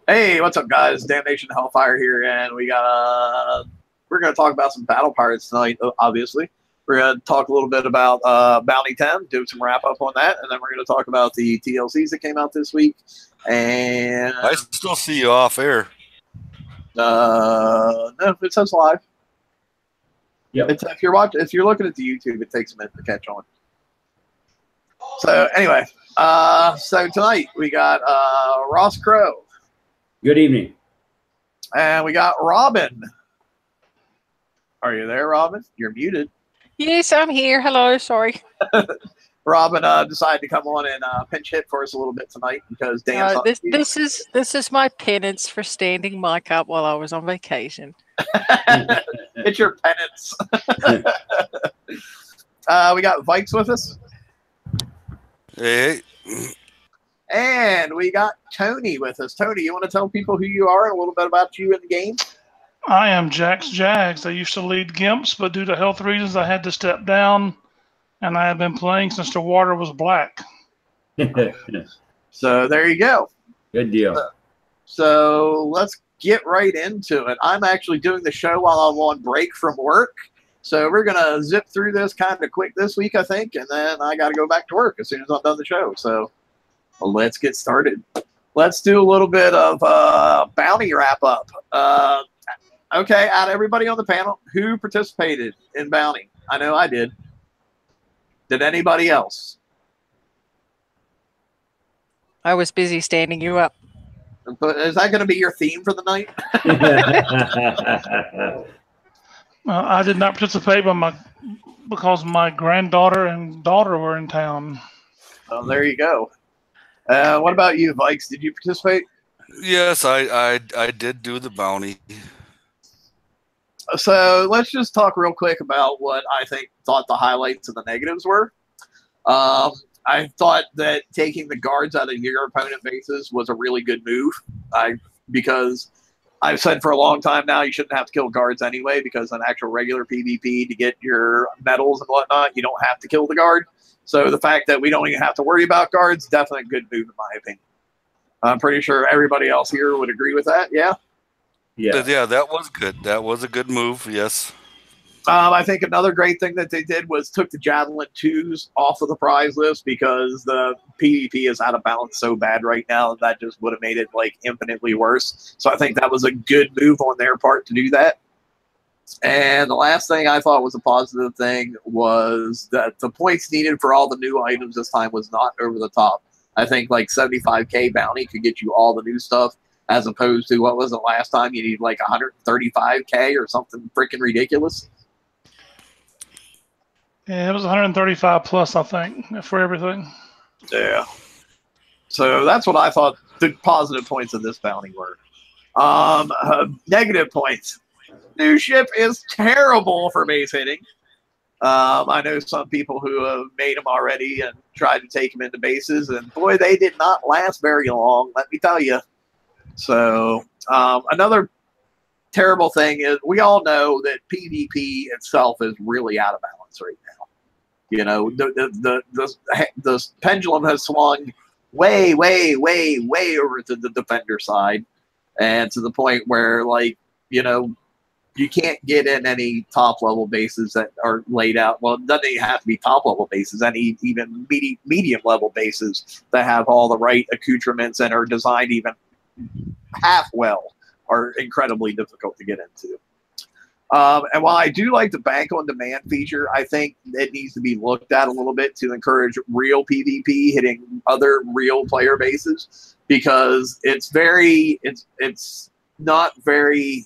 Hey, what's up, guys? Damnation-n-Hellfire here, and we're gonna talk about some battle pirates tonight. Obviously, we're gonna talk a little bit about Bounty 10, do some wrap up on that, and then we're gonna talk about the TLCs that came out this week. And I still see you off air. no, it says live. Yep. If you're looking at the YouTube, it takes a minute to catch on. So anyway, so tonight we got Ross Crow. Good evening. And we got Robin. Are you there, Robin? You're muted. Yes, I'm here. Hello, sorry. Robin decided to come on and pinch hit for us a little bit tonight because Dan's on this is my penance for standing Mike up while I was on vacation. It's your penance. We got Vikes with us. Hey. And we got Tony with us. Tony, you want to tell people who you are and a little bit about you in the game? I am Jax Jags. I used to lead Gimps, but due to health reasons, I had to step down, and I have been playing since the water was black. So there you go. Good deal. So let's get right into it. I'm actually doing the show while I'm on break from work. So we're going to zip through this kind of quick this week, I think, and then I got to go back to work as soon as I'm done the show. So let's get started. Let's do a little bit of bounty wrap up. Okay, out of everybody on the panel, who participated in bounty? I know I did. Did anybody else? I was busy standing you up. But is that going to be your theme for the night? I did not participate because my granddaughter and daughter were in town. Oh, there you go. What about you, Vikes? Did you participate? Yes, I did do the bounty. So let's just talk real quick about what I thought the highlights and the negatives were. I thought that taking the guards out of your opponent bases was a really good move. Because I've said for a long time now you shouldn't have to kill guards anyway, because in actual regular PvP to get your medals and whatnot, you don't have to kill the guard. So the fact that we don't even have to worry about guards, definitely a good move in my opinion. I'm pretty sure everybody else here would agree with that. Yeah. Yeah, that was good. That was a good move. Yes. I think another great thing that they did was took the Javelin 2s off of the prize list, because the PvP is out of balance so bad right now that just would have made it like infinitely worse. So I think that was a good move on their part to do that. And the last thing I thought was a positive thing was that the points needed for all the new items this time was not over the top. I think like 75k bounty could get you all the new stuff, as opposed to what was it last time? You need like 135k or something freaking ridiculous. Yeah, it was 135 plus, I think, for everything. Yeah. So that's what I thought the positive points of this bounty were. Negative points. New ship is terrible for base hitting. I know some people who have made them already and tried to take them into bases, and boy, they did not last very long, let me tell you. So another terrible thing is we all know that PvP itself is really out of balance right now. You know, the pendulum has swung way, way, way, way over to the defender side, and to the point where, like, you know, you can't get in any top-level bases that are laid out. Well, it doesn't even have to be top-level bases. Any even medium-level bases that have all the right accoutrements and are designed even half well are incredibly difficult to get into. And while I do like the bank on demand feature, I think it needs to be looked at a little bit to encourage real PvP hitting other real player bases, because it's not very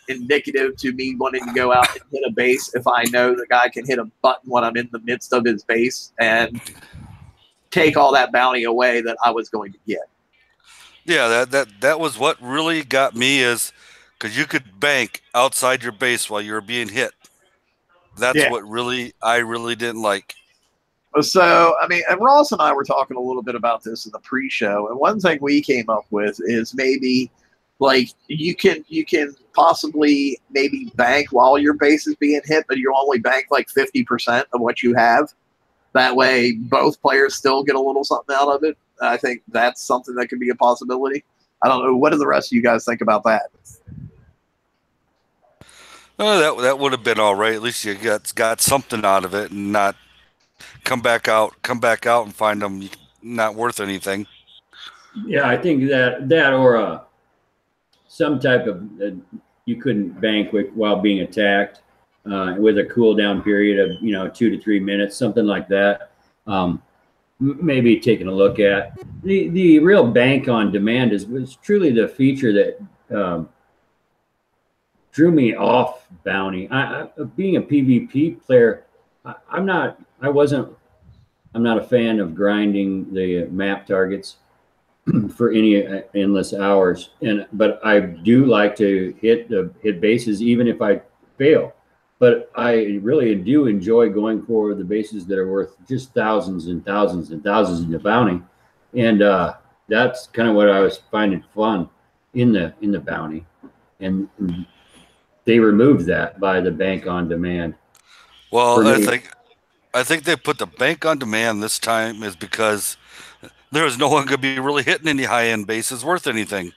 indicative to me wanting to go out and hit a base if I know the guy can hit a button when I'm in the midst of his base and take all that bounty away that I was going to get. Yeah, that was what really got me, is because you could bank outside your base while you were being hit. That's what I really didn't like. So, I mean, and Ross and I were talking a little bit about this in the pre-show, and one thing we came up with is maybe, like, you can possibly maybe bank while your base is being hit, but you only bank like 50% of what you have. That way, both players still get a little something out of it. I think that's something that could be a possibility. I don't know. What do the rest of you guys think about that? Oh, that would have been all right. At least you got something out of it, and not come back out and find them not worth anything. Yeah, I think that or some type of you couldn't bank while being attacked with a cool down period of 2 to 3 minutes, something like that. Maybe taking a look at the real bank on demand was truly the feature that drew me off bounty. Being a PvP player, I'm not a fan of grinding the map targets for any endless hours, but I do like to hit bases even if I fail. But I really do enjoy going for the bases that are worth just thousands and thousands and thousands in the bounty, and that's kind of what I was finding fun in the bounty, and they removed that by the bank on demand. Well, I think they put the bank on demand this time is because there is no one going to be really hitting any high-end bases worth anything.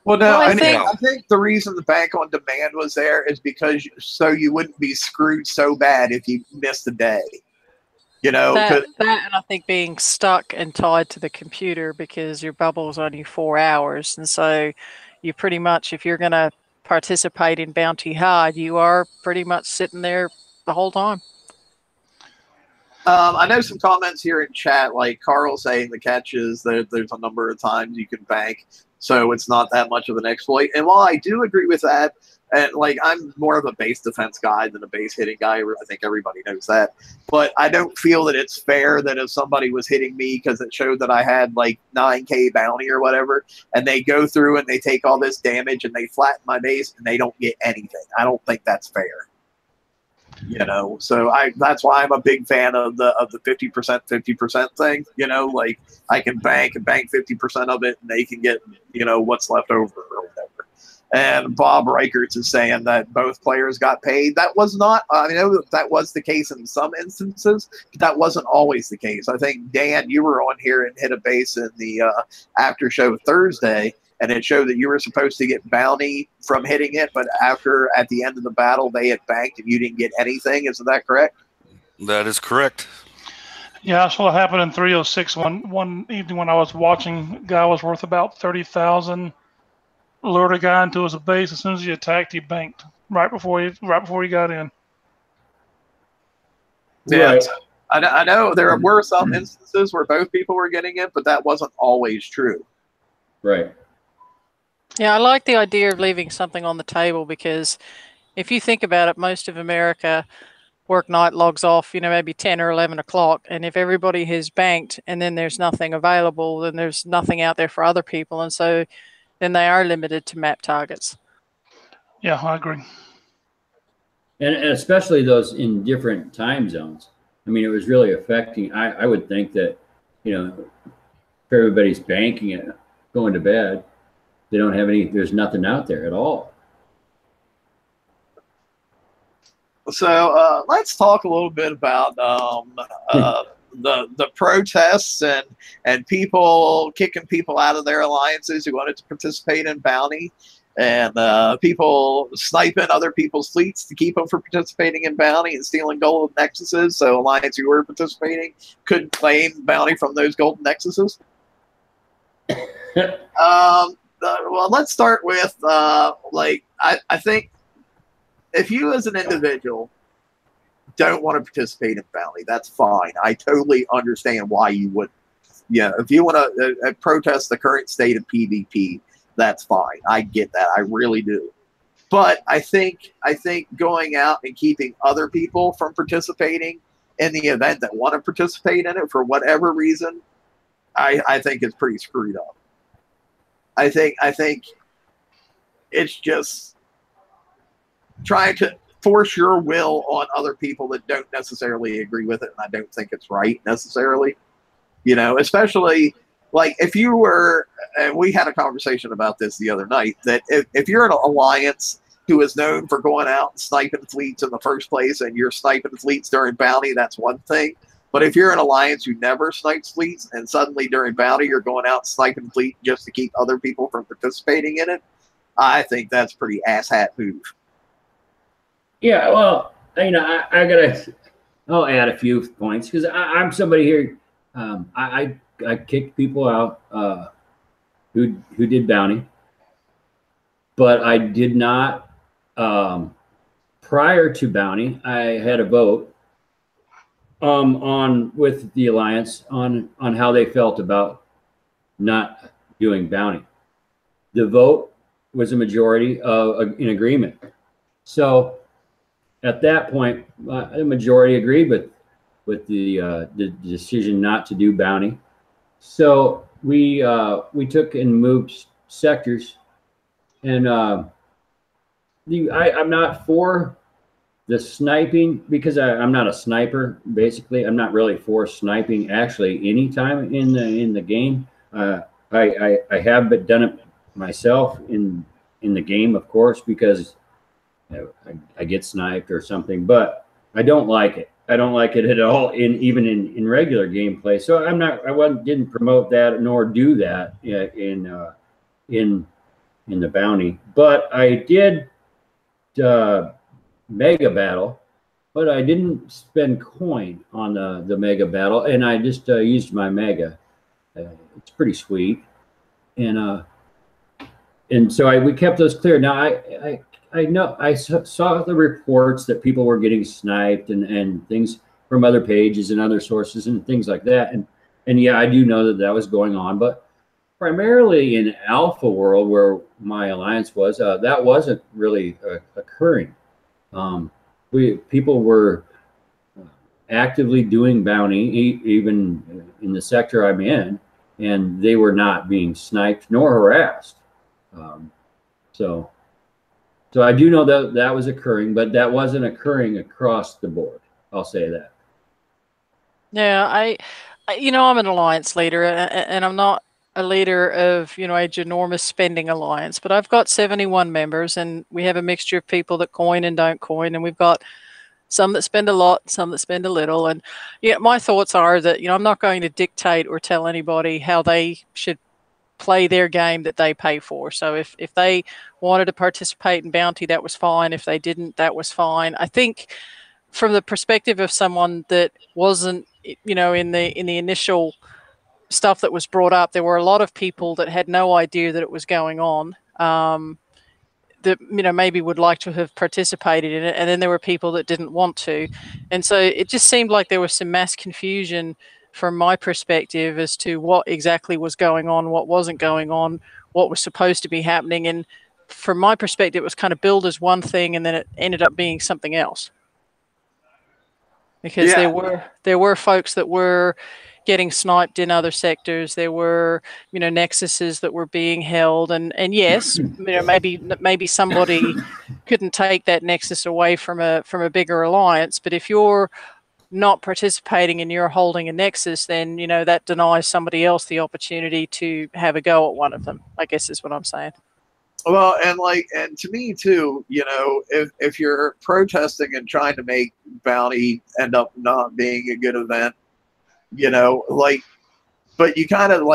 Well, no, Well, I think the reason the bank on demand was there is because so you wouldn't be screwed so bad if you missed a day. That and I think being stuck and tied to the computer because your bubble is only 4 hours, and so you pretty much, if you're going to participate in Bounty Hard, you are pretty much sitting there the whole time. I know some comments here in chat, like Carl saying the catch is that there's a number of times you can bank, so it's not that much of an exploit. And while I do agree with that, and like I'm more of a base defense guy than a base hitting guy, I think everybody knows that. But I don't feel that it's fair that if somebody was hitting me because it showed that I had like 9K bounty or whatever, and they go through and they take all this damage and they flatten my base and they don't get anything. I don't think that's fair. So that's why I'm a big fan of the 50% thing. Like I can bank 50% of it, and they can get what's left over or whatever. And Bob Reichertz is saying that both players got paid. That was not. I know that was the case in some instances, but that wasn't always the case. I think Dan, you were on here and hit a base in the after show Thursday. And it showed that you were supposed to get bounty from hitting it, but at the end of the battle, they had banked and you didn't get anything. Isn't that correct? That is correct. Yeah, that's what happened in 306 one evening when I was watching. A guy was worth about 30,000. Lured a guy into his base. As soon as he attacked, he banked right before he got in. Yeah, Right. I know there were some instances where both people were getting it, but that wasn't always true. Right. Yeah, I like the idea of leaving something on the table because if you think about it, most of America work night logs off, maybe 10 or 11 o'clock. And if everybody has banked and then there's nothing available, then there's nothing out there for other people. And so then they are limited to map targets. Yeah, I agree. And especially those in different time zones. I mean, it was really affecting. I would think that, if everybody's banking it, going to bed, they don't have there's nothing out there at all. So let's talk a little bit about the protests and people kicking people out of their alliances who wanted to participate in bounty, and people sniping other people's fleets to keep them from participating in bounty and stealing golden nexuses. So alliance who were participating couldn't claim bounty from those golden nexuses. Well, let's start with I think if you as an individual don't want to participate in bounty, that's fine. I totally understand why you wouldn't. If you want to protest the current state of PvP, that's fine. I get that. I really do. But I think going out and keeping other people from participating in the event that want to participate in it for whatever reason, I think it's pretty screwed up. I think it's just trying to force your will on other people that don't necessarily agree with it, and I don't think it's right necessarily. Especially like if you were, and we had a conversation about this the other night, that if you're an alliance who is known for going out and sniping fleets in the first place, and you're sniping fleets during bounty, that's one thing. But if you're an alliance who never snipes fleets and suddenly during bounty you're going out sniping fleet just to keep other people from participating in it, I think that's pretty asshat move. Yeah, well, I'll add a few points because I'm somebody here. I kicked people out who did bounty, but I did not. Prior to bounty, I had a vote on with the alliance on how they felt about not doing bounty. The vote was a majority in agreement. So at that point, the majority agreed with the decision not to do bounty. So we took and moved sectors, and I'm not for the sniping because I'm not a sniper. Basically, I'm not really for sniping actually any time in the game. I have done it myself in the game, of course, because I get sniped or something, but I don't like it. I don't like it at all even in regular gameplay. So didn't promote that nor do that in the bounty. But I did mega battle, but I didn't spend coin on the mega battle, and I just used my mega. It's pretty sweet, and so we kept those clear. Now I know I saw the reports that people were getting sniped and things from other pages and other sources and things like that, and yeah, I do know that was going on, but primarily in Alpha World where my alliance was, that wasn't really occurring. People were actively doing bounty, even in the sector I'm in, and they were not being sniped nor harassed. So I do know that was occurring, but that wasn't occurring across the board. I'll say that. Yeah, I'm an alliance leader, and I'm not a leader of, a ginormous spending alliance, but I've got 71 members, and we have a mixture of people that coin and don't coin, and we've got some that spend a lot, some that spend a little. And my thoughts are that, I'm not going to dictate or tell anybody how they should play their game that they pay for. So if they wanted to participate in bounty, that was fine. If they didn't, that was fine. I think from the perspective of someone that wasn't, in the initial stuff that was brought up, there were a lot of people that had no idea that it was going on, that maybe would like to have participated in it, and then there were people that didn't want to, and so it just seemed like there was some mass confusion from my perspective as to what exactly was going on, what wasn't going on, what was supposed to be happening. And from my perspective, it was kind of billed as one thing, and then it ended up being something else, because there were folks that were getting sniped in other sectors. There were, nexuses that were being held, and yes, maybe somebody couldn't take that nexus away from a bigger alliance. But if you're not participating and you're holding a nexus, then that denies somebody else the opportunity to have a go at one of them, I guess is what I'm saying. Well, and to me too, if you're protesting and trying to make bounty end up not being a good event, but you kind of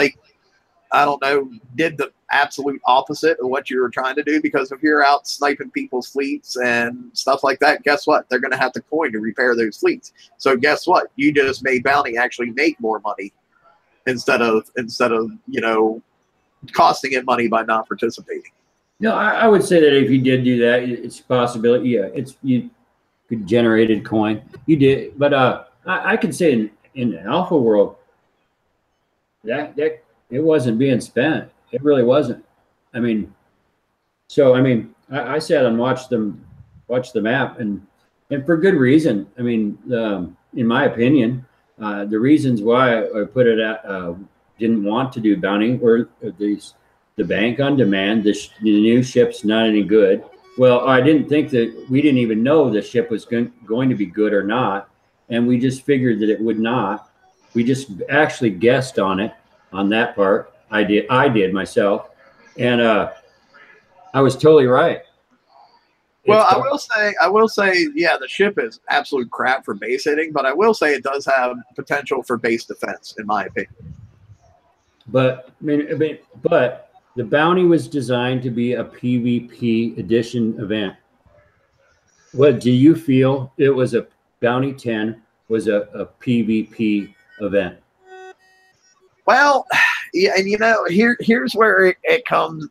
I don't know, did the absolute opposite of what you were trying to do, because if you're out sniping people's fleets and stuff like that, guess what? They're going to have to coin to repair those fleets. So guess what? You just made bounty actually make more money instead of costing it money by not participating. No, I would say that if you did do that, it's a possibility. Yeah, you could generated coin. You did, but I could say in Alpha World that it wasn't being spent. It really wasn't. I sat and watched the map, and for good reason. In my opinion, the reasons why I put it at didn't want to do bounty were the bank on demand. The new ship's not any good. Well, I didn't think that we didn't even know the ship was going to be good or not, and we just figured that it would not. We just actually guessed on it, on that part. I did myself, and I was totally right. Well, I will say, yeah, the ship is absolute crap for base hitting, but I will say it does have potential for base defense, in my opinion. But but the bounty was designed to be a PvP edition event. What do you feel it was a Bounty 10 was a PvP event? Well, yeah, and here's where it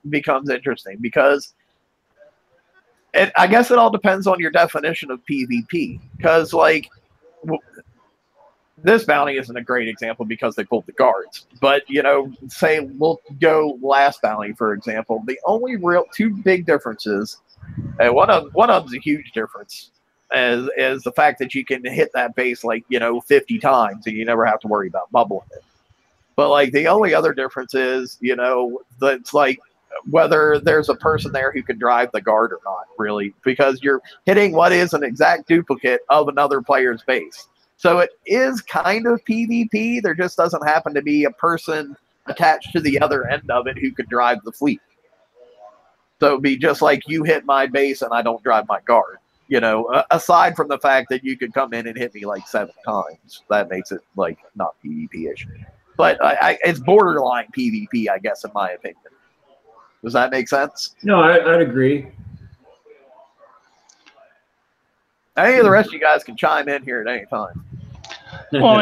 becomes interesting, because I guess it all depends on your definition of PvP. Because this bounty isn't a great example because they pulled the guards. But say we'll go last bounty for example. The only real two big differences, and one of them's a huge difference, is the fact that you can hit that base 50 times and you never have to worry about bubbling it. But the only other difference is, that's whether there's a person there who can drive the guard or not, really, because you're hitting what is an exact duplicate of another player's base. So it is kind of PvP. There just doesn't happen to be a person attached to the other end of it who could drive the fleet. So it'd be just like you hit my base and I don't drive my guard. Aside from the fact that you could come in and hit me 7 times, that makes it not PvP-ish. But it's borderline PvP, I guess, in my opinion. Does that make sense? No, I'd agree. Any of the rest of you guys can chime in here at any time. Well,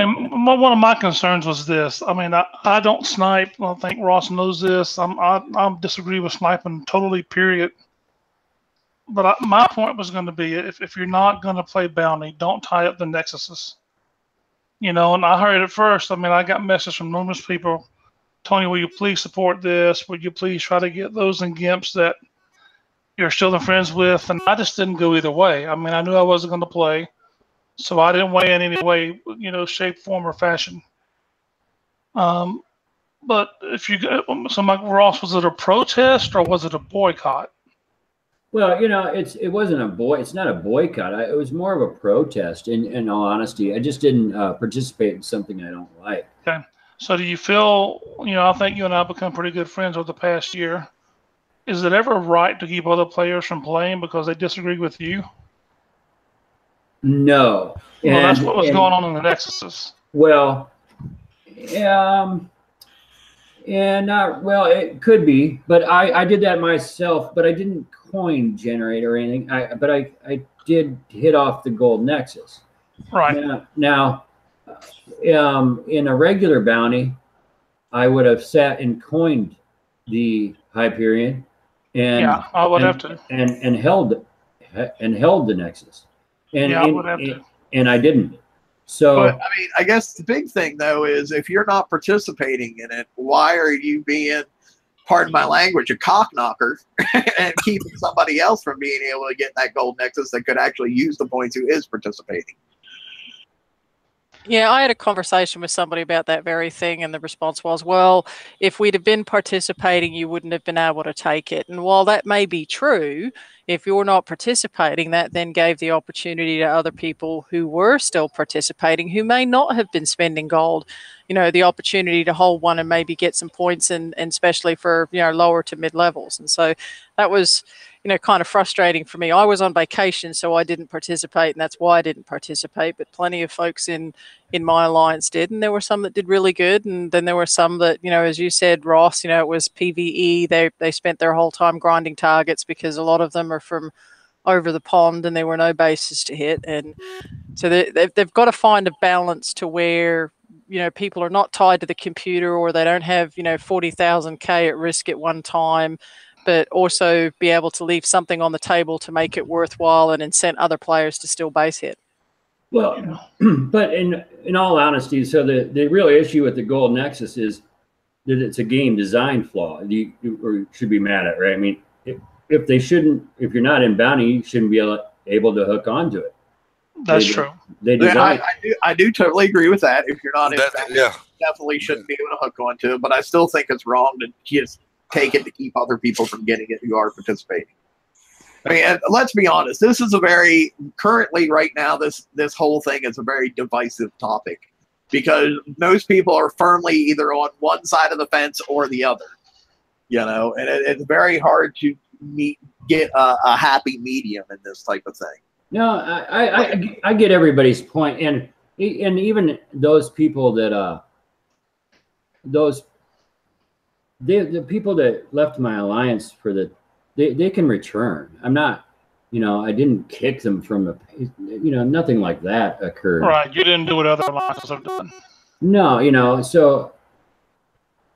one of my concerns was this. I don't snipe. I think Ross knows this. I disagree with sniping totally, period. But my point was going to be, if you're not going to play bounty, don't tie up the nexuses. And I heard it first. I got messages from numerous people. Tony, will you please support this? Will you please try to get those in Gimps that you're still friends with? And I just didn't go either way. I knew I wasn't going to play, so I didn't weigh in any way, shape, form, or fashion. But so Mike Ross, was it a protest or was it a boycott? Well, it wasn't it's not a boycott. It was more of a protest, in all honesty. I just didn't participate in something I don't like. Okay. So do you feel, I think you and I have become pretty good friends over the past year. Is it ever right to keep other players from playing because they disagree with you? No. Well, that's what was going on in the Nexuses. Well, it could be, but I did that myself, but I didn't coin generate or anything. But I did hit off the gold nexus. Right. Now, in a regular bounty, I would have sat and coined the Hyperion, and yeah, I would have to, and held the nexus, and I would have to, and I didn't. So, but, I guess the big thing though is if you're not participating in it, why are you being, pardon my language, a cock knocker and keeping somebody else from being able to get that gold nexus that could actually use the points who is participating? Yeah, I had a conversation with somebody about that very thing, and the response was, well, if we'd have been participating, you wouldn't have been able to take it. And while that may be true, if you're not participating, that then gave the opportunity to other people who were still participating, who may not have been spending gold, the opportunity to hold one and maybe get some points, and especially for, lower to mid levels. And so that was, kind of frustrating for me. I was on vacation, so I didn't participate, and that's why I didn't participate. But plenty of folks in my alliance did, and there were some that did really good, and then there were some that, as you said, Ross, it was PvE. They spent their whole time grinding targets because a lot of them are from over the pond, and there were no bases to hit, and so they've got to find a balance to where people are not tied to the computer, or they don't have 40,000K at risk at one time, but also be able to leave something on the table to make it worthwhile and incent other players to still base hit. Well, but in all honesty, so the real issue with the gold nexus is that it's a game design flaw. You should be mad at, right? If you're not in bounty, you shouldn't be able to hook onto it. That's true. I do totally agree with that. If you're not in bounty, yeah, you definitely shouldn't be able to hook onto it. But I still think it's wrong to just take it to keep other people from getting it who are participating. And let's be honest, this is currently right now, this whole thing is a very divisive topic, because most people are firmly either on one side of the fence or the other, and it's very hard to get a happy medium in this type of thing. No, I get everybody's point, and even those people that the people that left my alliance for they can return. I'm not, I didn't kick them from nothing like that occurred. Right, you didn't do what other alliances have done. No, so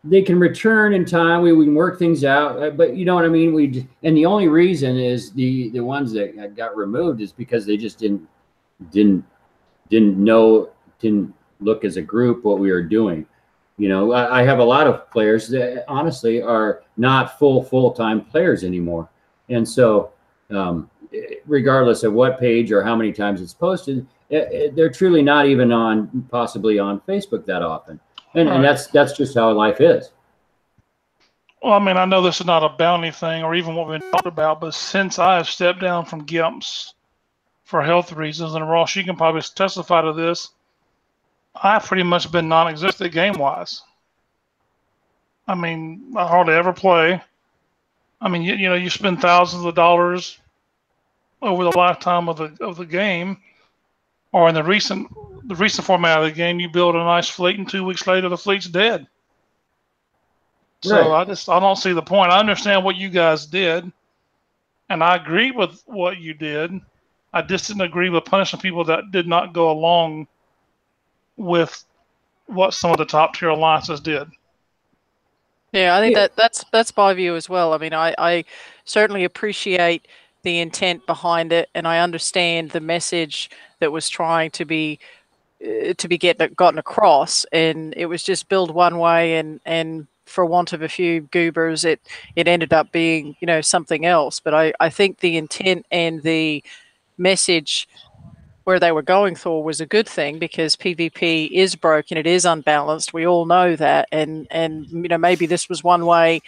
they can return in time. We can work things out, but you know what I mean. And the only reason is the ones that got removed is because they just didn't look as a group what we were doing. I have a lot of players that honestly are not full-time players anymore, and so regardless of what page or how many times it's posted, they're truly not even possibly on Facebook that often. And that's just how life is. Well, I mean, I know this is not a bounty thing or even what we've been talking about, but since I have stepped down from GIMPs for health reasons, and Ross, you can probably testify to this, I've pretty much been non-existent game-wise. I mean, I hardly ever play. I mean, you spend thousands of dollars over the lifetime of the game, or in the recent format of the game, you build a nice fleet, and 2 weeks later, the fleet's dead. So right. I don't see the point. I understand what you guys did, and I agree with what you did. I just didn't agree with punishing people that did not go along with what some of the top tier alliances did. Yeah, I think that's my view as well. I mean, I certainly appreciate the intent behind it, and I understand the message that was trying to be gotten across, and it was just billed one way, and for want of a few goobers, it ended up being something else. But I think the intent and the message where they were going for was a good thing, because PvP is broken, it is unbalanced. We all know that, and maybe this was one way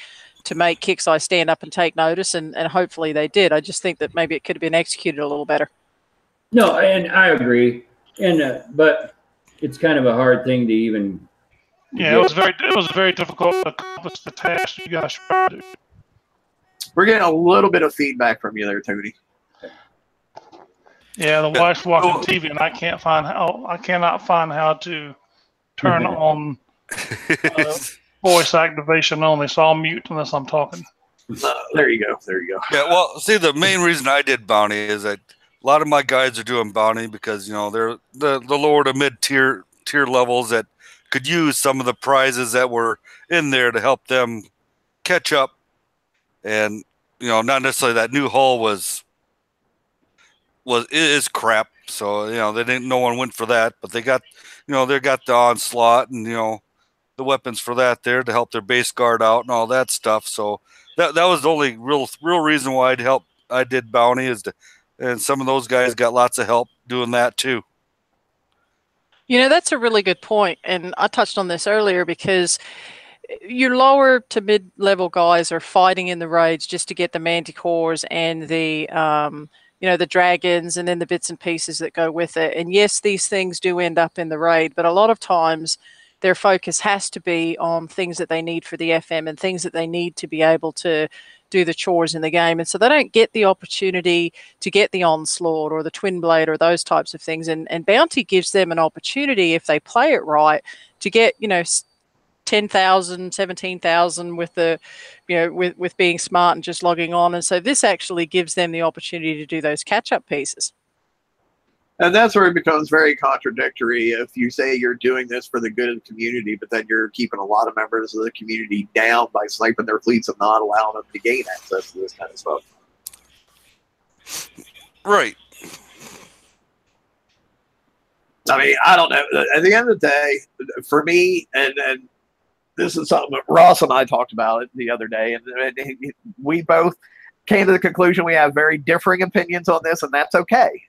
to make Kixeye stand up and take notice, and hopefully they did. I just think that maybe it could have been executed a little better. No, and I agree, and but it's kind of a hard thing to even. Yeah, it was very difficult to accomplish the task you guys tried to do. We're getting a little bit of feedback from you there, Tony. Yeah, the wife's watching TV, and I cannot find how to turn on voice activation only, so I'll mute unless I'm talking. There you go. Yeah, well, see, the main reason I did bounty is that a lot of my guys are doing bounty because they're the lower to mid tier levels that could use some of the prizes that were in there to help them catch up, and not necessarily that new hull is crap. So no one went for that, but they got they got the onslaught and the weapons for that there to help their base guard out and all that stuff. So that was the only real reason why I did bounty and some of those guys got lots of help doing that too. That's a really good point, and I touched on this earlier, because your lower to mid-level guys are fighting in the raids just to get the manticores and the the dragons and then the bits and pieces that go with it. And yes, these things do end up in the raid, but a lot of times their focus has to be on things that they need for the FM and things that they need to be able to do the chores in the game. And so they don't get the opportunity to get the onslaught or the twin blade or those types of things. And bounty gives them an opportunity, if they play it right, to get 10,000, 17,000 with the, with being smart and just logging on. And so this actually gives them the opportunity to do those catch-up pieces. And that's where it becomes very contradictory if you say you're doing this for the good of the community, but then you're keeping a lot of members of the community down by sniping their fleets and not allowing them to gain access to this kind of stuff. Right. I mean, I don't know. At the end of the day, for me, and this is something that Ross and I talked about it the other day, and we both came to the conclusion we have very differing opinions on this, and that's okay.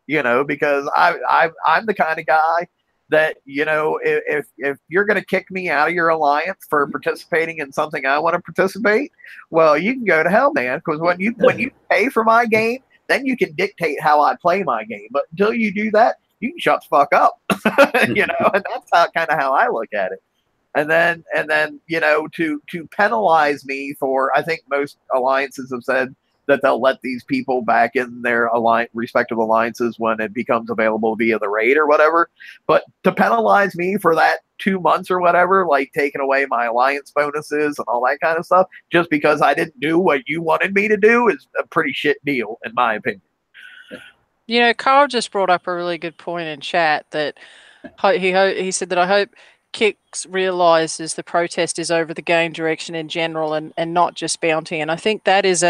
Because I'm the kind of guy that, if you're going to kick me out of your alliance for participating in something I want to participate, well, you can go to hell, man. Because when you pay for my game, then you can dictate how I play my game. But until you do that, you can shut the fuck up. And that's kind of how I look at it. And then to penalize me for, I think most alliances have said that they'll let these people back in their respective alliances when it becomes available via the raid or whatever. But to penalize me for that 2 months or whatever, like taking away my alliance bonuses and all that kind of stuff, just because I didn't do what you wanted me to do, is a pretty shit deal, in my opinion. Carl just brought up a really good point in chat that he said that I hope Kix realizes the protest is over the game direction in general and not just bounty. And I think that's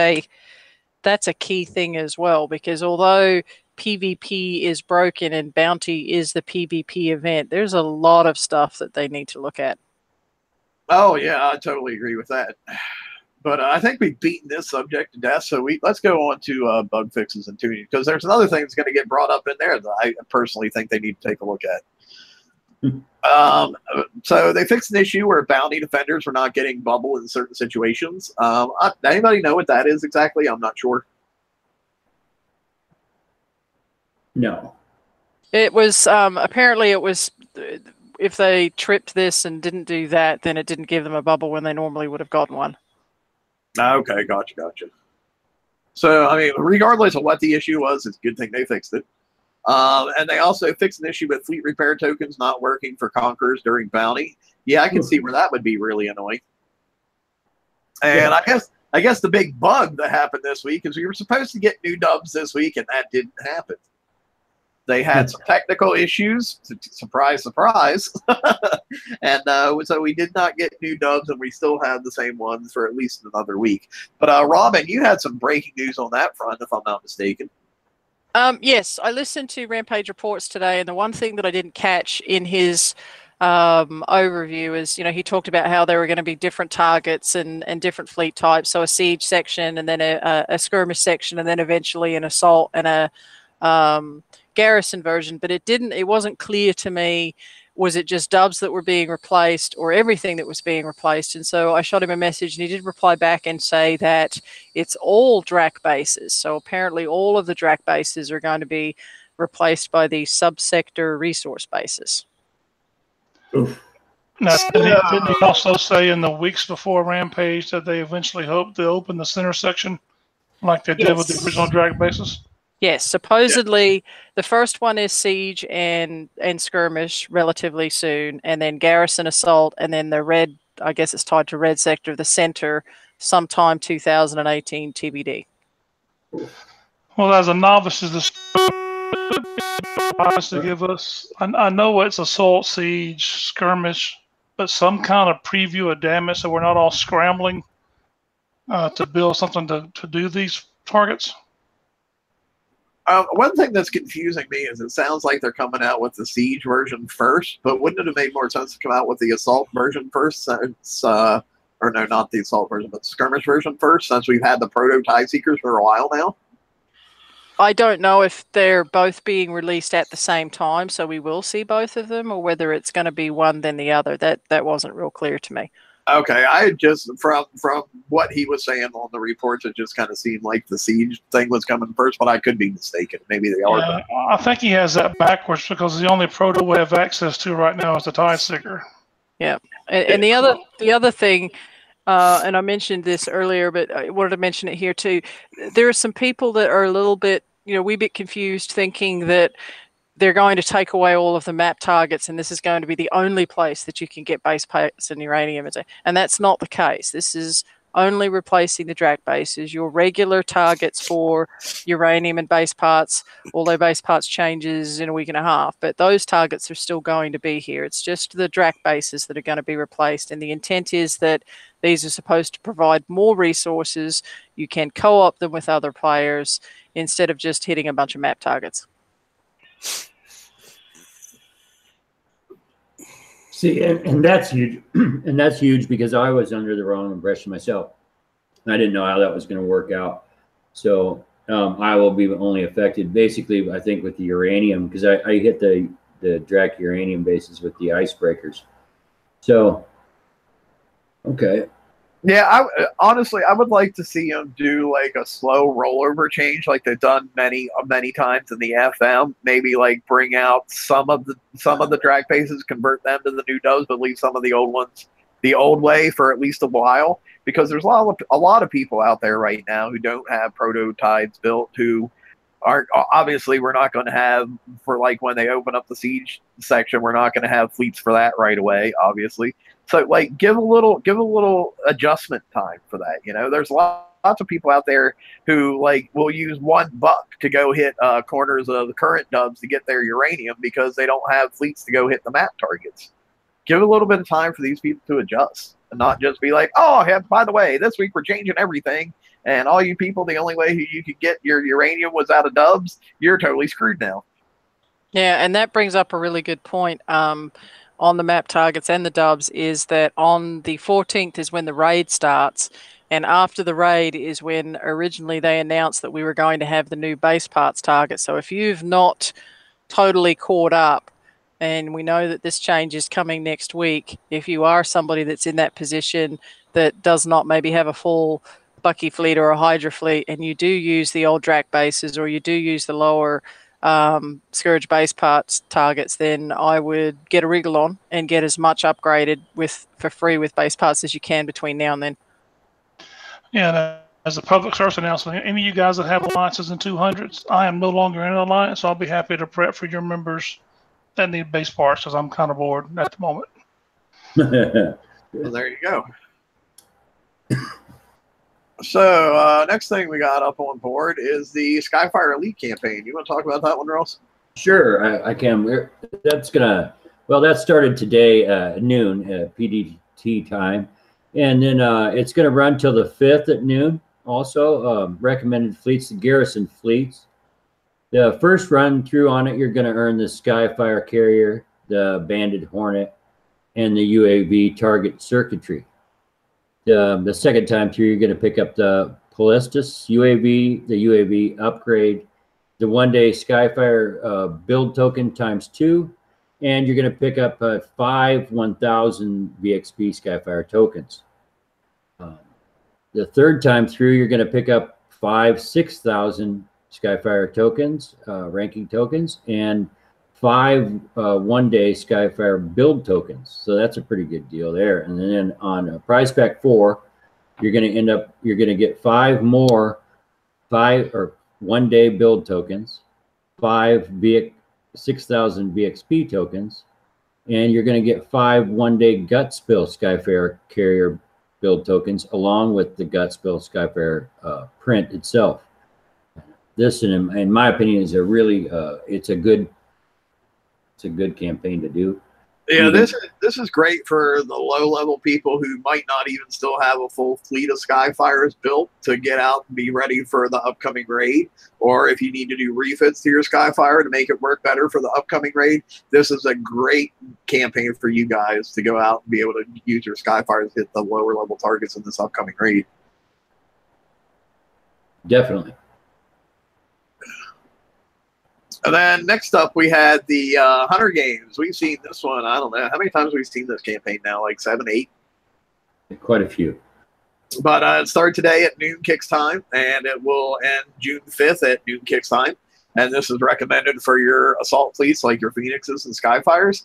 a key thing as well, because although PvP is broken and bounty is the PvP event, there's a lot of stuff that they need to look at. Oh yeah, I totally agree with that. But I think we've beaten this subject to death, so let's go on to bug fixes and tuning, because there's another thing that's going to get brought up in there that I personally think they need to take a look at. So they fixed an issue where bounty defenders were not getting bubble in certain situations. Anybody know what that is exactly? I'm not sure. No. It was apparently it was if they tripped this and didn't do that, then it didn't give them a bubble when they normally would have gotten one. Okay, gotcha. So, I mean, regardless of what the issue was, it's a good thing they fixed it. And they also fixed an issue with fleet repair tokens not working for Conquerors during bounty. Yeah, I can see where that would be really annoying. And yeah. I guess the big bug that happened this week is we were supposed to get new dubs this week, and that didn't happen. They had some technical issues, surprise, surprise. And so we did not get new dubs, and we still have the same ones for at least another week. But Robin, you had some breaking news on that front, if I'm not mistaken. Yes, I listened to Rampage Reports today, and the one thing that I didn't catch in his overview is, he talked about how there were going to be different targets and different fleet types. So a siege section, and then a skirmish section, and then eventually an assault and a garrison version. But it wasn't clear to me, was it just dubs that were being replaced or everything that was being replaced? And so I shot him a message, and he did reply back and say that it's all DRAC bases. So apparently all of the DRAC bases are going to be replaced by the subsector resource bases. Oof. Now, didn't he also say in the weeks before Rampage that they eventually hope to open the center section like they did with the original DRAC bases? Yes, supposedly the first one is siege and skirmish relatively soon, and then garrison assault, and then the red, I guess it's tied to red sector, the center, sometime 2018 TBD. Well, as a novice, is this to give us? I know it's assault, siege, skirmish, but some kind of preview of damage, so we're not all scrambling to build something to do these targets. One thing that's confusing me is it sounds like they're coming out with the siege version first, but wouldn't it have made more sense to come out with the assault version first, since, or no, not the assault version, but the skirmish version first, since we've had the proto tie seekers for a while now? I don't know if they're both being released at the same time, so we will see both of them, or whether it's going to be one then the other. That wasn't real clear to me. Okay, I just from what he was saying on the reports, it just kind of seemed like the siege thing was coming first, but I could be mistaken. Maybe they are. Yeah, I think he has that backwards, because the only proto we have access to right now is the tie seeker. Yeah, and the other thing, and I mentioned this earlier, but I wanted to mention it here too. There are some people that are a little bit, wee bit confused, thinking that they're going to take away all of the map targets, and this is going to be the only place that you can get base parts and uranium. And that's not the case. This is only replacing the DRAC bases. Your regular targets for uranium and base parts, although base parts changes in a week and a half, but those targets are still going to be here. It's just the DRAC bases that are going to be replaced. And the intent is that these are supposed to provide more resources. You can co-op them with other players instead of just hitting a bunch of map targets. See, and that's huge. And that's huge, because I was under the wrong impression myself. I didn't know how that was going to work out. So I will be only affected basically, I think, with the uranium, because I hit the DRAC uranium bases with the icebreakers. So, okay. Yeah, honestly, I would like to see them do like a slow rollover change, like they've done many times in the FM. Maybe like bring out some of the drag bases, convert them to the new dubs, but leave some of the old ones the old way for at least a while. Because there's a lot of people out there right now who don't have prototypes built, who aren't, obviously we're not going to have, for like when they open up the siege section, we're not going to have fleets for that right away, obviously. So like give a little adjustment time for that. You know, there's lots of people out there who like will use $1 to go hit corners of the current dubs to get their uranium because they don't have fleets to go hit the map targets. Give a little bit of time for these people to adjust and not just be like, oh, yeah, by the way, this week we're changing everything. And all you people, the only way you could get your uranium was out of dubs. You're totally screwed now. Yeah, and that brings up a really good point on the map targets and the dubs, is that on the 14th is when the raid starts. And after the raid is when originally they announced that we were going to have the new base parts target. So if you've not totally caught up, and we know that this change is coming next week, if you are somebody that's in that position that does not maybe have a full Bucky fleet or a Hydra fleet, and you do use the old Drac bases or you do use the lower Scourge base parts targets, then I would get a wriggle on and get as much upgraded for free with base parts as you can between now and then. Yeah, and as a public service announcement, any of you guys that have alliances in 200s, I am no longer in an alliance, so I'll be happy to prep for your members that need base parts because I'm kind of bored at the moment. Well, there you go. So next thing we got up on board is the Skyfire Elite campaign. You want to talk about that one, Ross? Sure, I can. That started today at noon PDT time, and then it's gonna run till the 5th at noon. Also, recommended fleets, the garrison fleets. The first run through on it, you're gonna earn the Skyfire carrier, the Banded Hornet, and the UAV target circuitry. The second time through, you're going to pick up the Polistus UAV, the UAV upgrade, the one-day Skyfire build token ×2, and you're going to pick up 5 1,000 VXP Skyfire tokens. The third time through, you're going to pick up 5 6,000 Skyfire tokens, ranking tokens, and 5 one-day Skyfire build tokens. So that's a pretty good deal there. And then on Prize Pack 4, you're going to get 5 more 1-day build tokens, 6,000 VXP tokens, and you're going to get 5 one-day Gutspill Skyfire carrier build tokens along with the Gutspill Skyfire print itself. This, in my opinion, is a really it's a good campaign to do. Yeah, this is great for the low-level people who might not even still have a full fleet of Skyfires built to get out and be ready for the upcoming raid. Or if you need to do refits to your Skyfire to make it work better for the upcoming raid, this is a great campaign for you guys to go out and be able to use your Skyfires to hit the lower-level targets in this upcoming raid. Definitely. And then next up, we had the Hunter Games. We've seen this one, I don't know. How many times have we seen this campaign now? Like 7, 8? Quite a few. But it started today at noon kicks time, and it will end June 5th at noon kicks time. And this is recommended for your assault fleets like your Phoenixes and Skyfires.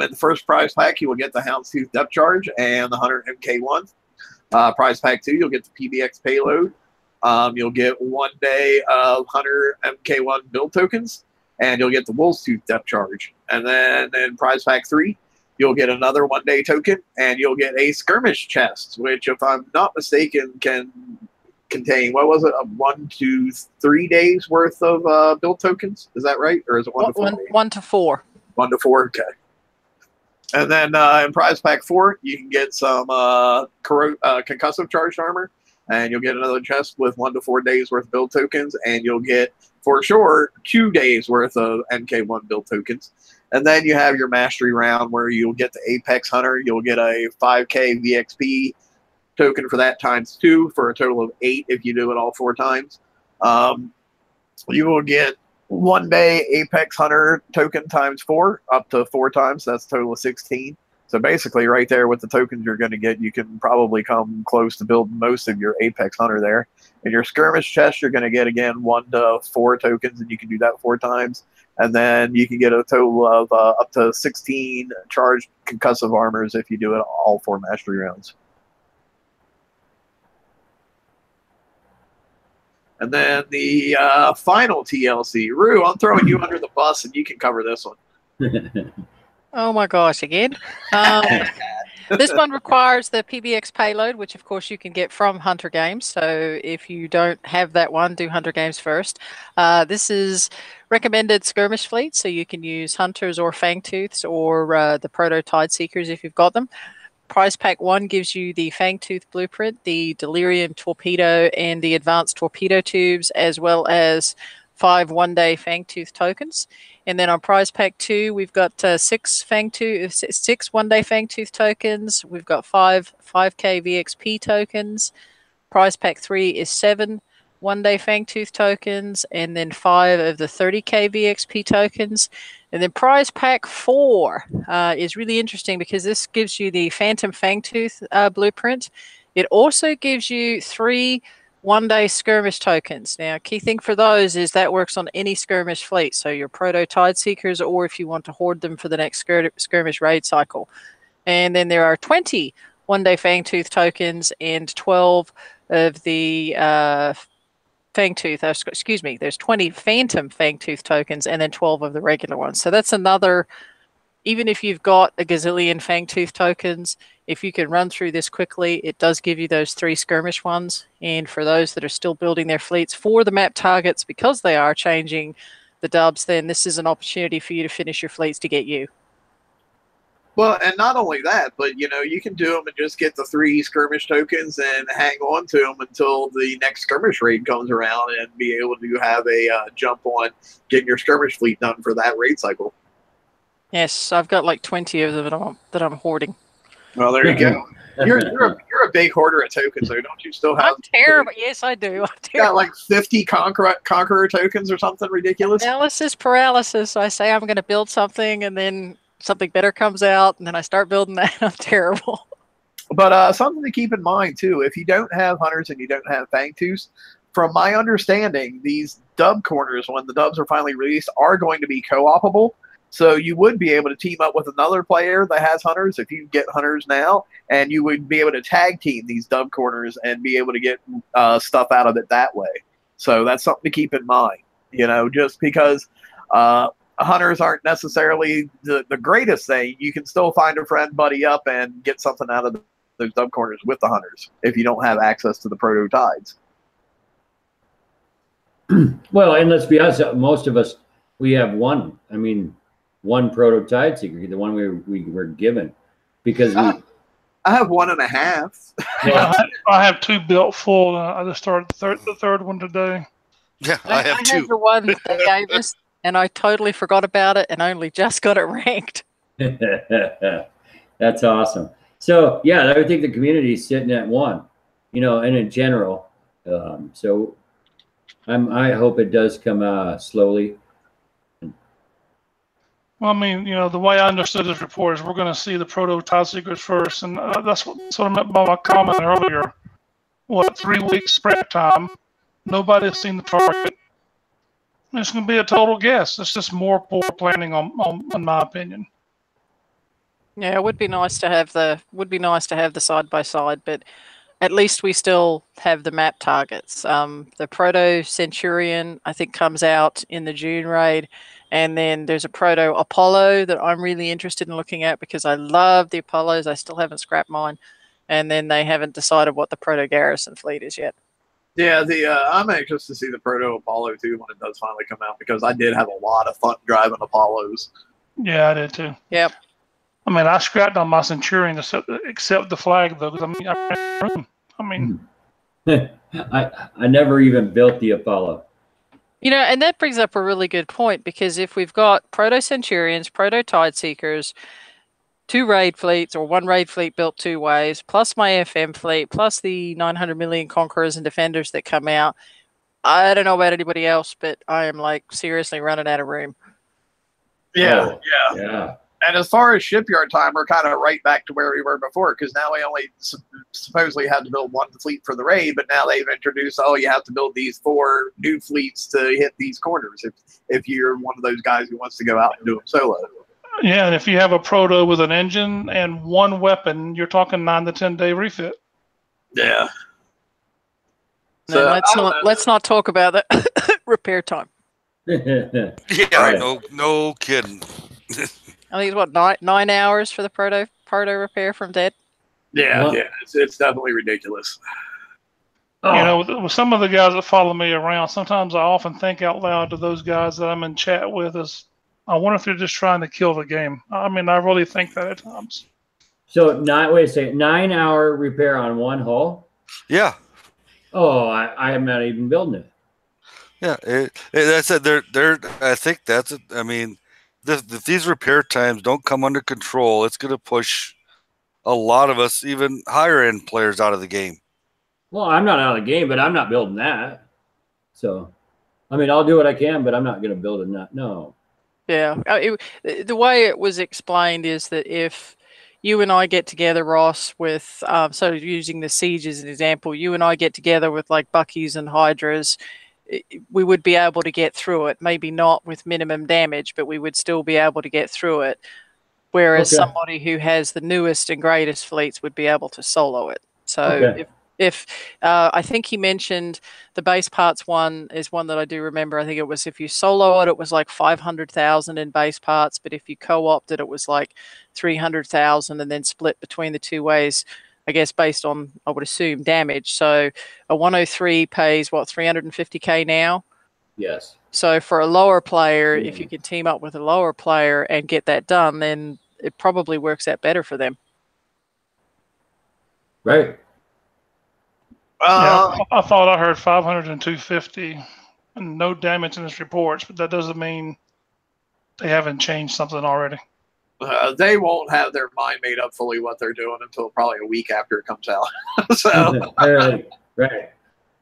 In the first prize pack, you will get the Houndstooth Depth Charge and the Hunter MK1. Prize pack 2, you'll get the PBX payload. You'll get 1 day of Hunter MK1 build tokens, and you'll get the Wolf's Tooth Depth Charge. And then in Prize Pack 3, you'll get another 1 day token, and you'll get a Skirmish chest, which, if I'm not mistaken, can contain, what was it, 1 to 3 days worth of build tokens? Is that right? Or is it 1 to 4? 1 to 4. 1 to 4, okay. And then in Prize Pack 4, you can get some concussive charged armor, and you'll get another chest with 1 to 4 days worth of build tokens, and you'll get, for sure, 2 days worth of MK1 build tokens. And then you have your mastery round where you'll get the Apex Hunter. You'll get a 5K VXP token for that ×2 for a total of 8 if you do it all 4 times. You will get 1 day Apex Hunter token ×4 up to 4 times. That's a total of 16. So basically, right there with the tokens you're going to get, you can probably come close to build most of your Apex Hunter there. In your skirmish chest, you're going to get, again, 1 to 4 tokens, and you can do that 4 times. And then you can get a total of up to 16 charged concussive armors if you do it all 4 mastery rounds. And then the final TLC. Rue, I'm throwing you under the bus, and you can cover this one. Oh my gosh, again. This one requires the PBX payload, which of course you can get from Hunter Games. So if you don't have that one, do Hunter Games first. This is recommended skirmish fleet, so you can use Hunters or Fangtooths or the Proto Tide Seekers if you've got them. Prize Pack 1 gives you the Fangtooth blueprint, the Delirium torpedo, and the advanced torpedo tubes, as well as 5 one-day Fangtooth tokens. And then on Prize Pack 2, we've got 6 one-day Fangtooth tokens. We've got 5 5K VXP tokens. Prize Pack 3 is 7 one-day Fangtooth tokens, and then 5 of the 30K VXP tokens. And then Prize Pack 4 is really interesting because this gives you the Phantom Fangtooth blueprint. It also gives you 3 one-day skirmish tokens. Now, key thing for those is that works on any skirmish fleet. So your Proto Tide Seekers, or if you want to hoard them for the next skirmish raid cycle. And then there are 20 one-day Fangtooth tokens and 12 of the Fangtooth. Excuse me. There's 20 Phantom Fangtooth tokens and then 12 of the regular ones. So that's another. Even if you've got a gazillion Fangtooth tokens, if you can run through this quickly, it does give you those 3 skirmish ones. And for those that are still building their fleets for the map targets, because they are changing the dubs, then this is an opportunity for you to finish your fleets to get you. Well, and not only that, but, you can do them and just get the 3 skirmish tokens and hang on to them until the next skirmish raid comes around and be able to have a jump on getting your skirmish fleet done for that raid cycle. Yes, I've got like 20 of them that I'm hoarding. Well, there you go. You're a big hoarder of tokens, though, don't you? Still have? I'm terrible. Yes, I do. You got like 50 Conqueror tokens or something ridiculous. Analysis paralysis. I say I'm going to build something, and then something better comes out, and then I start building that. I'm terrible. But something to keep in mind too: if you don't have Hunters and you don't have Fangtooths, from my understanding, these dub corners, when the dubs are finally released, are going to be co-opable. So you would be able to team up with another player that has Hunters if you get Hunters now, and you would be able to tag team these dub corners and be able to get stuff out of it that way. So that's something to keep in mind. Just because Hunters aren't necessarily the greatest thing, you can still find a friend, buddy up, and get something out of those dub corners with the Hunters if you don't have access to the Proto Tides. Well, and let's be honest, most of us, we have one. I mean, one Proto Tide Seeker, the one we were given, because I have 1.5. Yeah, I have 2 built full. I just started the third one today. Yeah, I have 2. I have the one that they gave us, and I totally forgot about it and only just got it ranked. That's awesome. So yeah, I think the community is sitting at 1, and in general. So I hope it does come slowly. Well, I mean, the way I understood this report is we're going to see the Proto Tide Seekers first, and that's what I meant by my comment earlier. 3 weeks prep time? Nobody's seen the target. It's going to be a total guess. It's just more poor planning, in my opinion. Yeah, it would be nice to have the side by side, but at least we still have the map targets. The Proto Centurion, I think, comes out in the June raid. And then there's a Proto Apollo that I'm really interested in looking at because I love the Apollos. I still haven't scrapped mine. And then they haven't decided what the Proto Garrison fleet is yet. Yeah, I'm anxious to see the Proto Apollo too when it does finally come out, because I did have a lot of fun driving Apollos. Yeah, I did too. Yep. I mean, I scrapped on my Centurion except the flag, though, because I never even built the Apollo. And that brings up a really good point, because if we've got Proto Centurions, Proto Tide Seekers, 2 raid fleets, or 1 raid fleet built 2 ways, plus my FM fleet, plus the 900 million Conquerors and Defenders that come out, I don't know about anybody else, but I am like seriously running out of room. Yeah, yeah. And as far as shipyard time, we're kind of right back to where we were before, because now we only supposedly had to build one fleet for the raid, but now they've introduced, oh, you have to build these 4 new fleets to hit these corners if you're one of those guys who wants to go out and do them solo. Yeah, and if you have a proto with an engine and 1 weapon, you're talking 9 to 10 day refit. Yeah. So let's not talk about that repair time. Yeah, Right. no kidding. I think it's what 9 hours for the proto repair from dead. Yeah, Well- yeah, it's definitely ridiculous. Oh, You know, with some of the guys that follow me around, sometimes I often think out loud to those guys that I'm in chat with is, I wonder if they're just trying to kill the game. I mean, I really think that at times. so wait a second, 9-hour repair on 1 hull? Yeah, Oh, I am not even building it. yeah. I said they're. I think that's it. I mean, if these repair times don't come under control, it's going to push a lot of us, even higher end players, out of the game. Well, I'm not out of the game, but I'm not building that. So, I mean, I'll do what I can, but I'm not going to build it. No. Yeah, the way it was explained is that if you and I get together, Ross, with so using the siege as an example, you and I get together with like Buckies and Hydras, we would be able to get through it. Maybe not with minimum damage, but we would still be able to get through it. Whereas Okay. somebody who has the newest and greatest fleets would be able to solo it. So Okay. if I think he mentioned the base parts one is one that I do remember. I think it was if you solo it was like 500,000 in base parts, but if you co-opted, it was like 300,000, and then split between the 2 ways, I guess, based on, I would assume, damage. So a 103 pays what, 350k now? Yes. So for a lower player, if you can team up with a lower player and get that done, then it probably works out better for them. Right. Yeah, I thought I heard 500 and 250 and no damage in his reports, but that doesn't mean they haven't changed something already. They won't have their mind made up fully what they're doing until probably a week after it comes out. So, Right.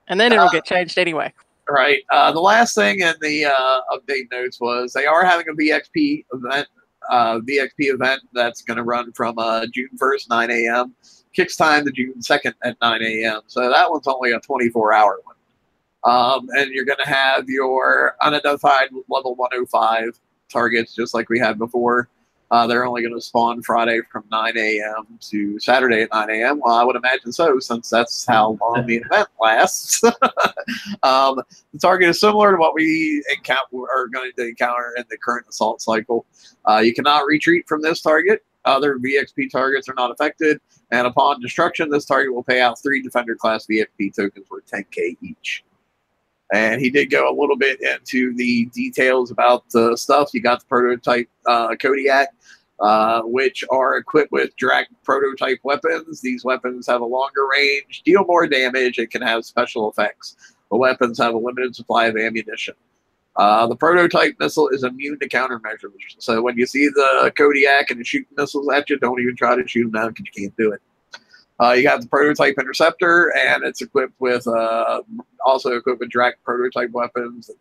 And then it'll get changed anyway. right. The last thing in the update notes was they are having a VXP event that's going to run from June 1st, 9 a.m. Kicks time to June 2nd at 9 a.m. So that one's only a 24-hour one. And you're going to have your unidentified level 105 targets just like we had before. They're only going to spawn Friday from 9 a.m. to Saturday at 9 a.m. Well, I would imagine so, since that's how long the event lasts. The target is similar to what we are going to encounter in the current assault cycle. You cannot retreat from this target. Other VXP targets are not affected. And upon destruction, this target will pay out 3 Defender class VXP tokens worth 10k each. And he did go a little bit into the details about the stuff. You got the prototype Kodiak, which are equipped with direct prototype weapons. These weapons have a longer range, deal more damage, and can have special effects. The weapons have a limited supply of ammunition. The prototype missile is immune to countermeasures. So when you see the Kodiak and it's shooting missiles at you, don't even try to shoot them down because you can't do it. You got the prototype interceptor, and it's equipped with also equipped with direct prototype weapons,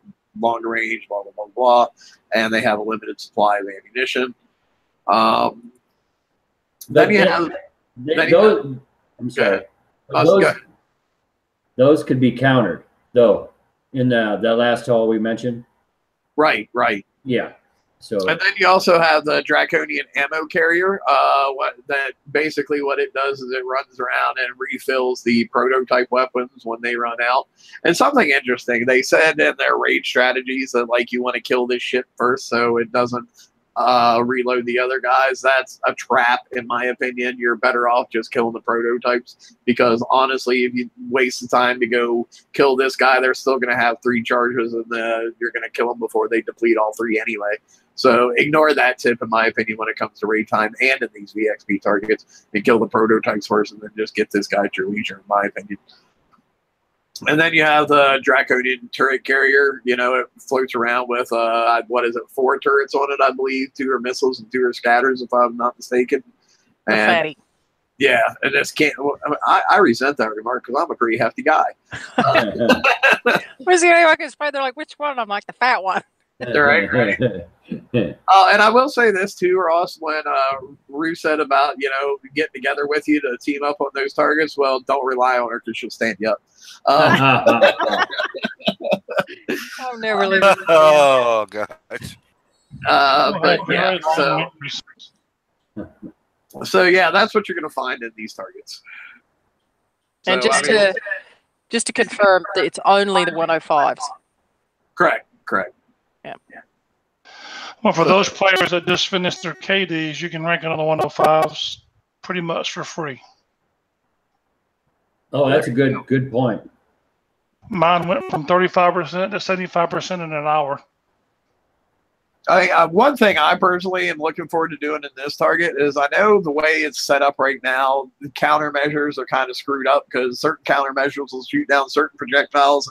longer range, blah blah blah blah, and they have a limited supply of ammunition. Then you have those. I'm sorry. Those could be countered though in the last haul we mentioned. Right. Yeah. So and then you also have the Draconian ammo carrier. What it does is it runs around and refills the prototype weapons when they run out. And something interesting, they said in their raid strategies that like you want to kill this ship first so it doesn't reload the other guys. That's a trap, in my opinion. You're better off just killing the prototypes, because honestly, if you waste the time to go kill this guy, they're still going to have 3 charges, and you're going to kill them before they deplete all 3 anyway. So ignore that tip, in my opinion, when it comes to raid time and in these VXP targets, and kill the prototypes first, and then just get this guy at your leisure, in my opinion. And then you have the Draconian turret carrier. You know, it floats around with, 4 turrets on it, I believe. 2 are missiles and 2 are scatters, if I'm not mistaken. And Fatty. yeah, and this can't. I resent that remark because I'm a pretty hefty guy. Where's the only one I can explain? They're like, which one? I'm like, the fat one. Right. And I will say this too, Ross, when Rue said about, getting together with you to team up on those targets, well, don't rely on her because she'll stand you up. I'll never leave it. Oh gosh. But yeah, so yeah, that's what you're going to find in these targets. And So, just to confirm that it's only the 105s. Correct. Yeah. Well, for those players that just finished their KDs, you can rank it on the 105s pretty much for free. Oh, that's a good point. Mine went from 35% to 75% in an hour. One thing I personally am looking forward to doing in this target is I know the way it's set up right now, the countermeasures are kind of screwed up because certain countermeasures will shoot down certain projectiles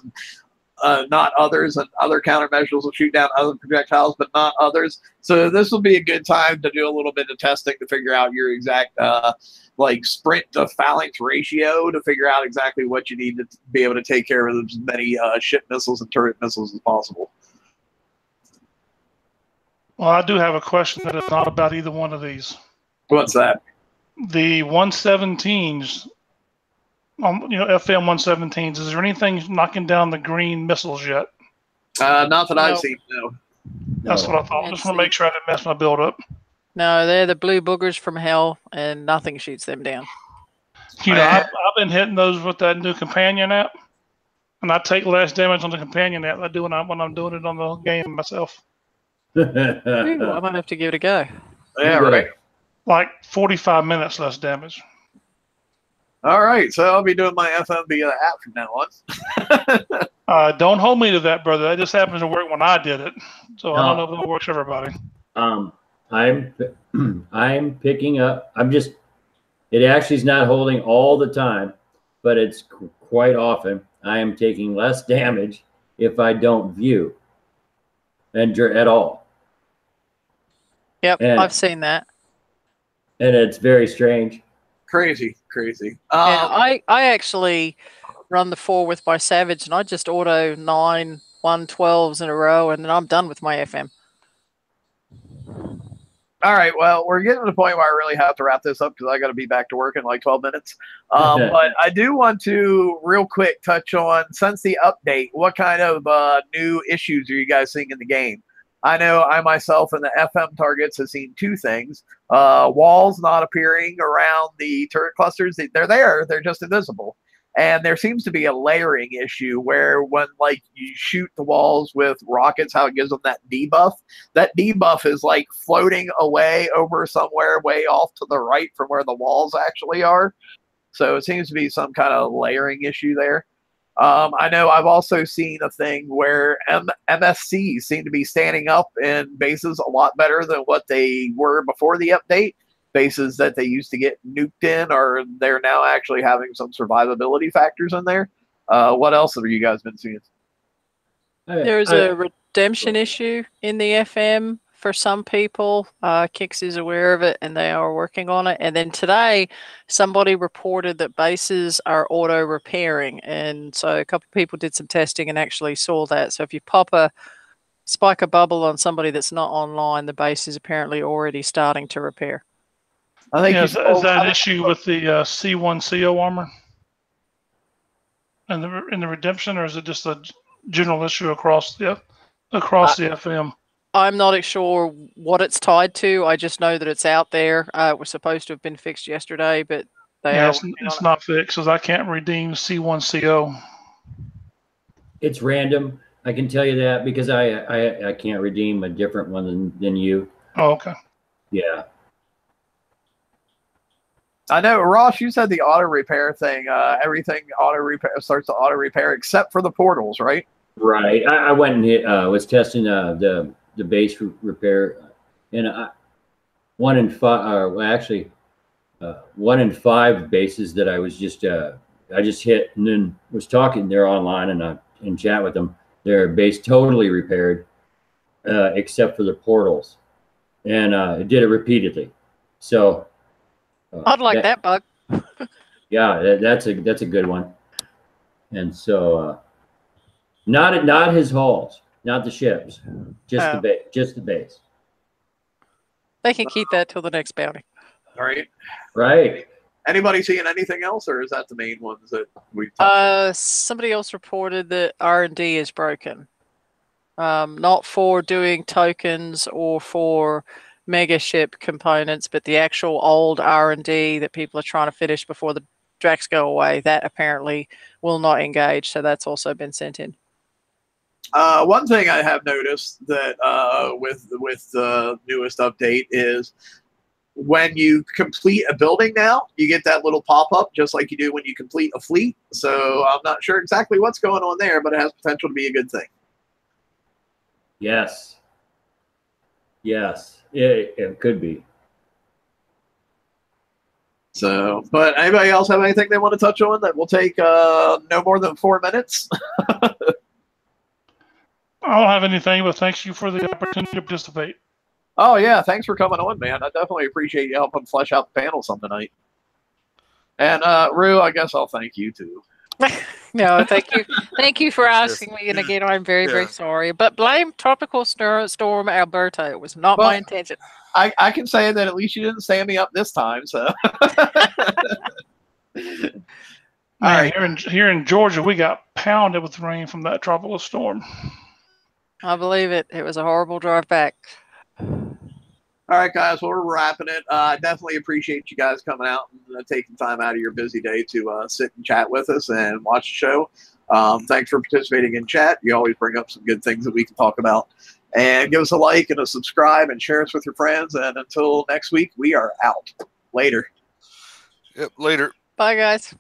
and not others, and other countermeasures will shoot down other projectiles but not others. So this will be a good time to do a little bit of testing to figure out your exact sprint to phalanx ratio to figure out exactly what you need to be able to take care of as many ship missiles and turret missiles as possible. Well, I do have a question that is not about either one of these. What's that? The 117s, FM 117s, is there anything knocking down the green missiles yet? Not that I've seen, no. That's what I thought. Just want to make sure I didn't mess my build up. No, they're the blue boogers from hell, and nothing shoots them down. I've been hitting those with that new companion app, and I take less damage on the companion app than I do when I'm doing it on the game myself. Ooh, I might have to give it a go. Yeah, right. Like 45 minutes less damage. All right, so I'll be doing my FM via the app from now on. Don't hold me to that, brother. That just happens to work when I did it. So I don't know if it works for everybody. I'm picking up. It actually is not holding all the time, but it's quite often. I am taking less damage if I don't view at all. Yep, I've seen that. And it's very strange. Crazy. I actually run the 4 with my Savage, and I just auto 9 112s in a row, and then I'm done with my FM. All right, well, we're getting to the point where I really have to wrap this up because I got to be back to work in like 12 minutes. But I do want to real quick touch on, since the update, what kind of new issues are you guys seeing in the game? I know I myself in the FM targets have seen 2 things. Walls not appearing around the turret clusters. They're there. They're just invisible. And there seems to be a layering issue where when you shoot the walls with rockets, how it gives them that debuff. That debuff is like floating away over somewhere way off to the right from where the walls actually are. So it seems to be some kind of layering issue there. I know I've also seen a thing where MSCs seem to be standing up in bases a lot better than what they were before the update. Bases that they used to get nuked in, or they're now actually having some survivability factors in there. What else have you guys been seeing? There's a redemption issue in the FM for some people. Kix is aware of it, and they are working on it. And then today, somebody reported that bases are auto-repairing. And so a couple of people did some testing and actually saw that. So if you spike a bubble on somebody that's not online, the base is apparently already starting to repair. I think is that an issue with the C1CO armor and the redemption, or is it just a general issue across the FM? I'm not sure what it's tied to. I just know that it's out there. It was supposed to have been fixed yesterday, but it's not fixed because I can't redeem C1CO. It's random. I can tell you that because I can't redeem a different one than you. Oh, okay. Yeah. I know, Ross, you said the auto repair thing. Everything starts to auto repair except for the portals, right? Right. I went and was testing the base repair, and 1 in 5, one in 5 bases that I was I just hit and then was talking. They're online and in chat with them. Their base totally repaired, except for the portals, and it did it repeatedly. So. I'd like that bug. Yeah, that's a good one. And so, not his hulls, not the ships, just the base. They can keep that till the next bounty. All right. Right. Anybody seeing anything else, or is that the main ones that we touched on? Somebody else reported that R&D is broken. Not for doing tokens or for mega ship components, but the actual old R&D that people are trying to finish before the Drax go away, that apparently will not engage. So that's also been sent in. One thing I have noticed that with the newest update is when you complete a building now, you get that little pop-up just like you do when you complete a fleet. So I'm not sure exactly what's going on there, but it has potential to be a good thing. Yes. Yes. It could be. So, but anybody else have anything they want to touch on that will take no more than 4 minutes? I don't have anything, but thanks you for the opportunity to participate. Oh, yeah. Thanks for coming on, man. I definitely appreciate you helping flesh out the panel some tonight. And, Rue, I guess I'll thank you, too. No, thank you. Thank you for asking me. And again, I'm very, very sorry. But blame Tropical Storm Alberto. It was not my intention. I can say that at least you didn't stand me up this time, so. All right. Here in Georgia, we got pounded with rain from that tropical storm. I believe it. It was a horrible drive back. All right, guys. Well, we're wrapping it. I definitely appreciate you guys coming out and taking time out of your busy day to sit and chat with us and watch the show. Thanks for participating in chat. You always bring up some good things that we can talk about. And give us a like and a subscribe and share us with your friends. And until next week, we are out. Later. Yep, later. Bye, guys.